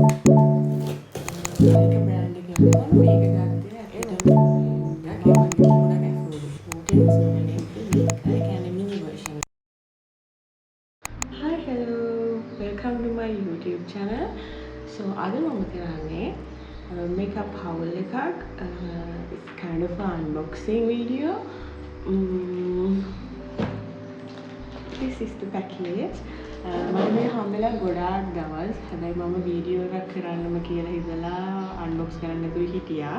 ඒක බ්‍රෑන්ඩ් එකේ වුණා මේක ගත්තේ ඇත්තටම ගගේ මගේ ගොඩක් ඇෆෝඩබල් 14 මේක ඒ කියන්නේ මිනි version. Hi hello welcome to my YouTube channel. So අද මම කරන්නේ makeup haul එකක් it's kind of an unboxing video. This is the package. මම මේ හම්බෙලා ගොඩාක් දවස් හැබැයි මම වීඩියෝ එකක් කරන්නම කියලා හිතලා අන්බොක්ස් කරන්න නැතුව හිටියා.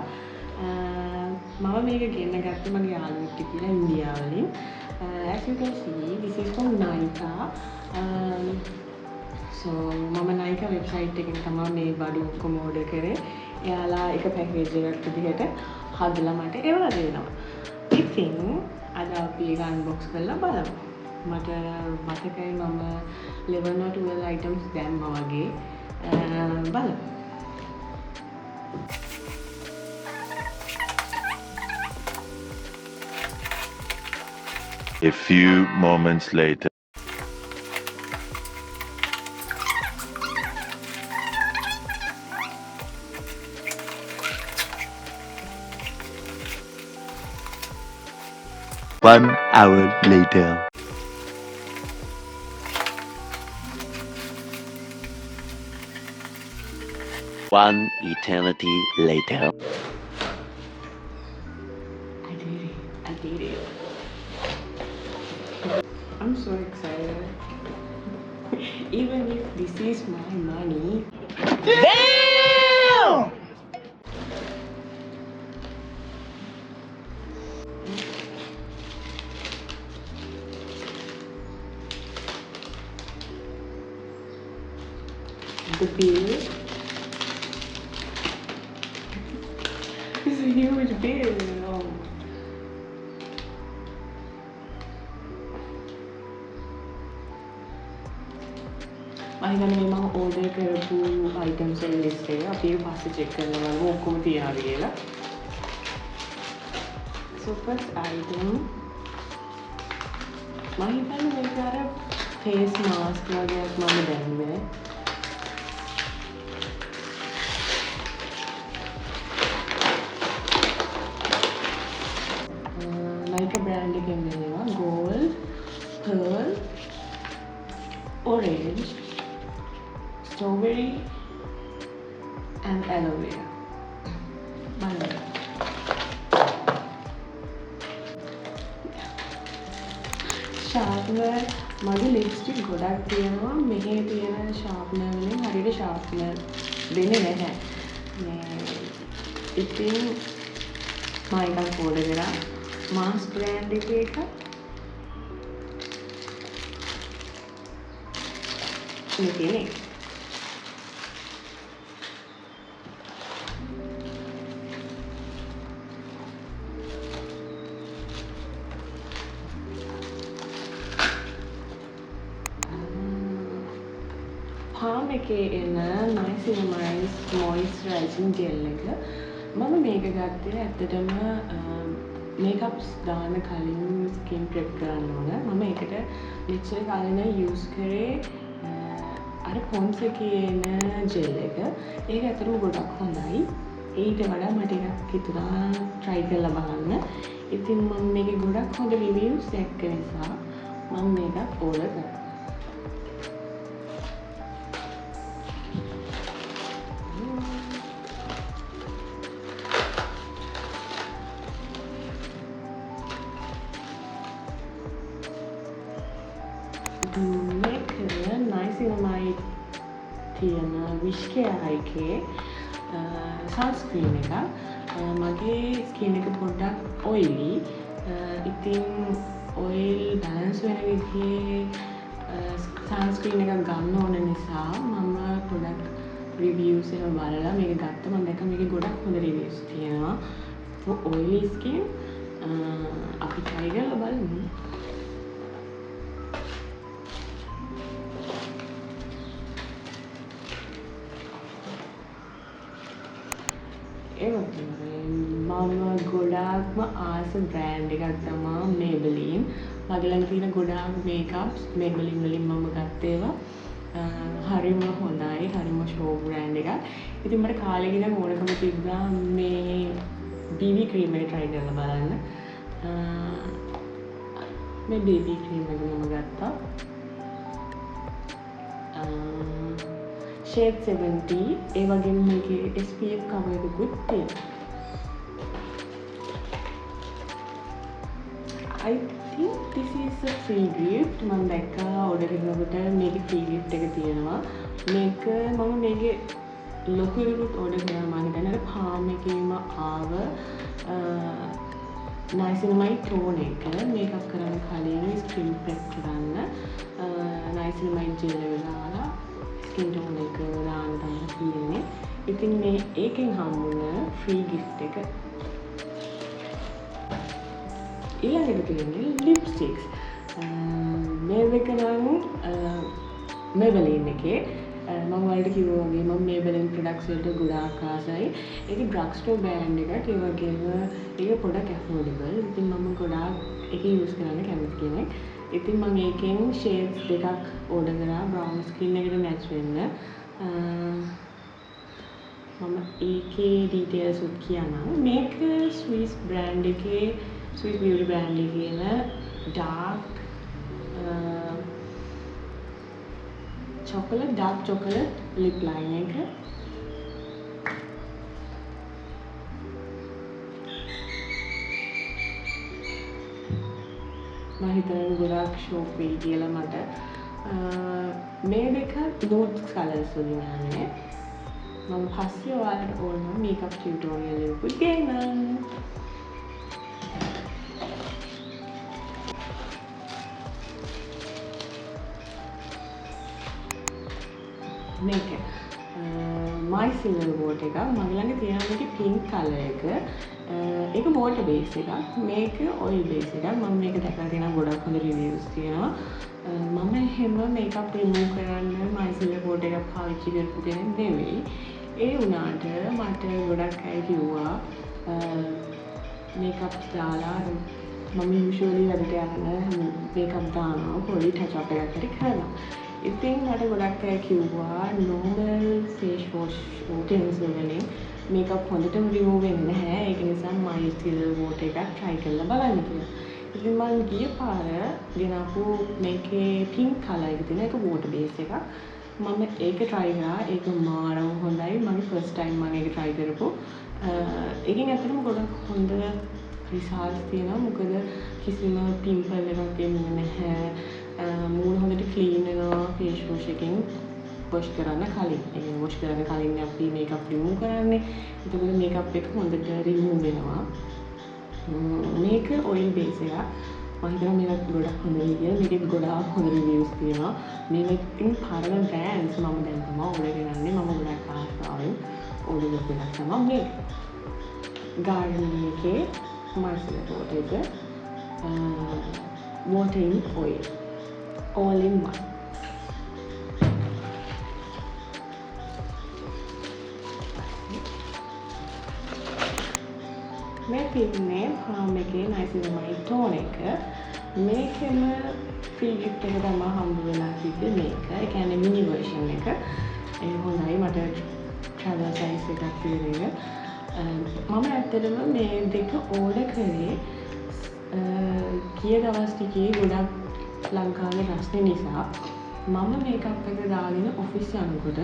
මම මේක ගෙන්න ගත්තේ මගේ යාළුවෙක්ට කියලා ඉන්දියාවලින්. As you can see this is from Nykaa. So මම Nykaa website එකෙන් තමයි මේ බඩු ඔක්කොම order කරේ. එයාලා එක package එකක් විදිහට හදලා මට එවලා දෙනවා. ඉතින් අද අපි ඒක unbox කරලා බලමු. මට මතකයි මම 11 or 12 items දැම්මා වගේ බලමු. A few moments later. One hour later. One eternity later. I did it. I did it. I'm so excited. Even if this is my money. Damn! The bill is a huge bill. Oh. I මම order කරපු items වල list එක අපි ඒක පස්සේ check කරනවා මම ඔක්කොම තියනවා කියලා. So first item මම හිතන්නේ මේක අර face mask වගේක් මම දැම්මේ. Nykaa brand එකෙන් දෙනවා gold, pearl, orange, strawberry and aloe vera. බලන්න. sharpener මගේ lipstick ගොඩක් තියෙනවා මෙහි තියෙන sharpener වලින් හරියට sharpener දෙන්නේ නැහැ. මේ ඉතින් මම එකක් order කරා Mars brand එකේ එක මේකනේ palm එකේ එන niacinamide moisturizing gel එක මම මේක ගත්තේ ඇත්තටම මේකප්ස් දාන්න කලින් ස්කින් ප්‍රෙප් කරන්න ඕන. මම ඒකට මෙච්චර කලින් යූස් කරේ අර පොන්ස් එකේ එන ජෙල් එක. ඒක ඇත්තටම ගොඩක් හොඳයි. ඊට වඩා මට එකක් හිතුණා try කරලා බලන්න. ඉතින් මම මේකේ ගොඩක් හොඳ reviews දැක්ක නිසා මම මේක order කරා. මේක niacinamide තියෙන Wishcare එකේ sunscreen එක. මගේ skin එක පොඩ්ඩක් oily. ඉතින් oil balance වෙන විදිහේ sunscreen එකක් ගන්න ඕන නිසා මම product reviews එක බලලා මේක ගත්තා. මම දැක්කා මේකේ ගොඩක් හොඳ reviews තියෙනවා for oily skin. අපි try කරලා බලමු. මම ගොඩාක්ම ආස බ්‍රෑන්ඩ් එකක් තමයි Maybelline. මගේ ළඟ තියෙන ගොඩාක් මේකප්ස් Maybelline වලින් මම ගත්ත ඒවා. හරිම හොඳයි, හරිම ෂෝ බ්‍රෑන්ඩ් එකක්. ඉතින් මට කාලේ ගිහලා ඕනකම තිබ්බා මේ BB cream එක try කරලා බලන්න. මේ BB cream එක මම ගත්තා. shade 70 ඒ වගේම මේකේ SPF cover එකකුත් තියෙනවා. I think this is a free gift. මම දැක්කා order කරනකොට මේකේ free gift එක තියෙනවා. මේක මම මේකේ ලොකු එකකුත් order කරා මම හිතන්නේ අර palm එකේම ආව niacinamide tone එක මේකප් කරන්න කලින් skin prep කරන්න niacinamide gel එක දාලා skin tone එක දාන්න තමයි තියෙන්නේ. ඉතින් මේ ඒකෙන් හම්බුන free gift එක ඊළඟට තියෙන්නේ lipsticks. මේ දෙක නම් Maybelline එකේ මම ඔයාලට කිව්වා වගේ මම Maybelline products වලට ගොඩාක් ආසයි. ඒකේ drug store brand එකක් ඒ වගේම ඒක පොඩක් affordable. ඉතින් මම ගොඩාක් ඒක use කරන්න කැමති කෙනෙක්. ඉතින් මම ඒකෙන් shades දෙකක් order කරා brown skin එකට match වෙන්න. මම ඒකේ details උත් කියන්නම්. මේක Swiss brand එකේ Swiss beauty brand එකේ dark dark chocolate lip line එක. මම හිතන්නේ ගොඩාක් ෂෝක් වෙයි කියලා මට. මේ දෙක nude colors වලින් යන්නේ. මම පස්සේ ඔයාලට ඕන makeup tutorial එකකුත් දෙන්නම්. මේක micellar water එකක්. මගේ ළඟ තියෙන මේකේ pink color එක. ඒක water base එකක්. මේක oil base එකක්. මම මේක දැකලා තියෙනවා ගොඩක් හොඳ reviews තියෙනවා. මම එහෙම makeup remove කරන්න micellar water එකක් පාවිච්චි කරපු කෙනෙක් නෙවෙයි. ඒ වුණාට මට ගොඩක් අය කිව්වා makeups දාලා මම usually වැඩට යන makeup දානවා පොඩි touch up එකක් හරි කරනවා. ඉතින් මට ගොඩක් අය කිව්වා normal face wash utensil වලින් makeup හොඳටම remove වෙන්නේ නැහැ. ඒක නිසා micellar water එකක් try කරලා බලන්න කියලා. ඉතින් මම ගිය පාර ගෙනාපු මේකේ pink color එක තියෙන එක water base එකක්. මම ඒක try කරා. ඒක මාරම හොඳයි. මගේ first time මම ඒක try කරපු. ඒකෙන් ඇත්තටම ගොඩක් හොඳ results තියෙනවා. මොකද කිසිම pimple එකක් එන්නේ නැහැ. මූණ හොඳට ක්ලීන් වෙනවා face wash එකෙන් wash කරන්න කලින්. ඒ කියන්නේ wash කරන්න කලින් අපි makeup remove කරන්නේ. එතකොට makeup එක හොඳට remove වෙනවා. මේක oil base එකක්. මම හිතනවා මේක ගොඩක් හොඳයි කියලා. මේකේ ගොඩාක් හොඳ reviews තියෙනවා. මේකෙන් පරණ brands මම දැන් තමයි order කරන්නේ. මම ගොඩක් ආසාවෙන් order කරපු එකක් තමයි මේක. Garnier එකේ micellar water එක water in oil. All in one. මේ පින්නේ palm එකේ niacinamide tone එක. මේකෙම free gift එක තමයි හම්බ වෙලා තිබ්බේ මේක. ඒ කියන්නේ mini version එක. ඒ හොඳයි මට travel size එකක් තියෙන එක. මම ඇත්තටම මේ දෙක order කරේ ගිය දවස් ටිකේ ගොඩක් ලංකාවේ රස්නේ නිසා මම මේකප් එක දාගෙන ඔෆිස් යනකොට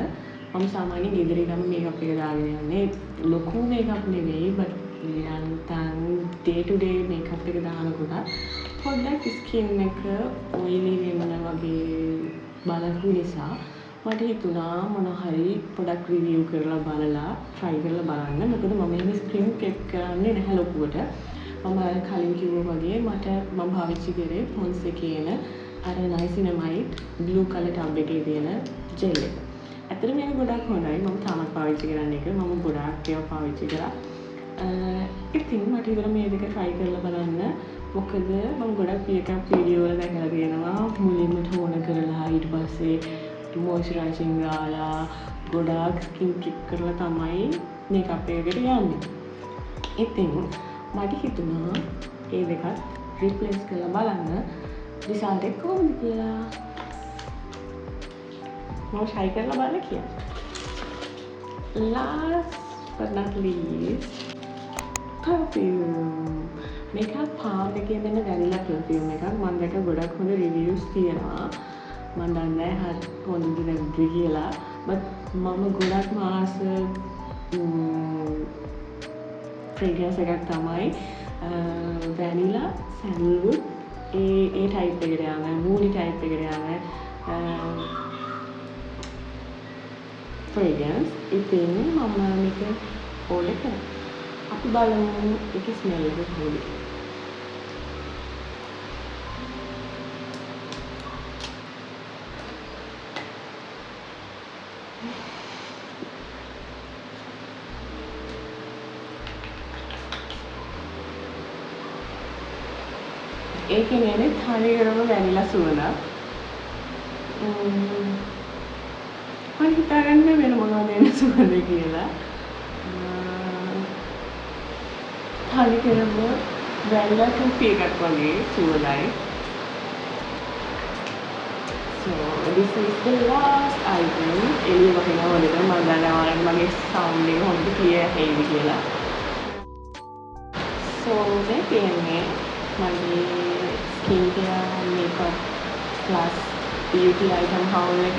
මම සාමාන්‍යයෙන් ගෙදර ඉඳන් මේකප් එක දාගෙන යන්නේ ලොකු මේකප් නෙවෙයි බට් යන්තම් day to day මේකප් එක දානකොට පොඩ්ඩක් ස්කින් එක ඔයිලි වෙන වගේ බලපු නිසා මට හිතුණා මොන හරි පොඩක් රිවිව් කරලා බලලා try කරලා බලන්න. මොකද මම එහෙම ස්කින් ප්‍රෙප් කරන්නේ නැහැ ලොකුවට. මම කලින් කිව්වා වගේ මම පාවිච්චි කරේ Pond's එකේන අර niacinamide blue color tub එකේ තියෙන gel එක. ඇත්තට මේක ගොඩක් හොඳයි. මම තාමත් පාවිච්චි කරන්නේ ඒක. මම ගොඩාක් ඒවා පාවිච්චි කරා. ඉතින් මට හිතුණා මේ දෙක try කරලා බලන්න. මොකද මම ගොඩක් makeup video වල දැකලා තියෙනවා මුලින්ම tone කරලා ඊට පස්සේ moisturizing දාලා ගොඩාක් skin kick කරලා තමයි makeup එකකට යන්නේ. ඉතින් මට හිතුණා ඒ දෙකත් replace කරලා බලන්න result එක කොහොමද කියලා. මම try කරලා බලන්න කියලා. last but not least, perfume. මේකත් palm එකේ දෙන vanilla perfume එකක්. මම දැක ගොඩක් හොඳ reviews තියෙනවා. මම දන්නේ නැහැ හොඳද නැද්ද කියලා. but මම ගොඩක්ම ආස fragrance එකක් තමයි vanilla sandalwood ඒ type එකට යන moody type එකට යන fragrance. ඉතින් මම මේක order කරා. අපි බලමු ඒකේ smell එක කොහොමද. ඒකෙන් එන්නේ හරියටම වැනිලා සුවඳක්. මම හිතාගන්නේ වෙන මොනවද එන සුවඳ කියලා. හරියටම වැනිලා ටෝෆි එකක් වගේ සුවඳයි. So this is the last item. එළිය වහිනවා වලට මම දන්නවා මගේ sound එක හොඳට clear ඇහෙයිද කියලා. So මේක එන්නේ මගේ skincare makeup plus beauty item haul එක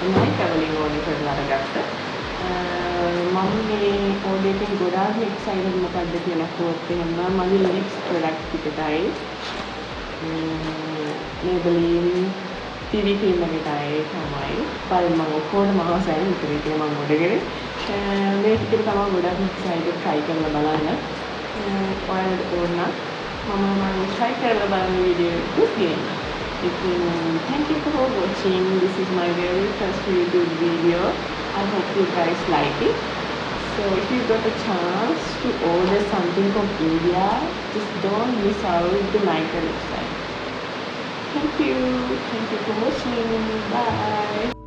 මම traveling order කරලා අරගත්තා. මම මේ order එකෙන් ගොඩාක් excited මොකක්ද කියලා කිව්වොත් එහෙම මගේ next product එකටයි Maybelline TV cream එකටයි තමයි. බලන්න මම ඔක්කොම අවසන් විතරේ මම order කරේ. මේක විතර තමයි ගොඩාක් excited try කරලා බලන්න. ඔයාලට ඕන නම් මම try කරලා බලන වීඩියෝ එකක් තියෙනවා. Thank you for watching. This is my very first review video. I hope you guys like it. So if you got a chance to order something from India, just don't miss out the Nykaa website. Thank you for watching. Bye.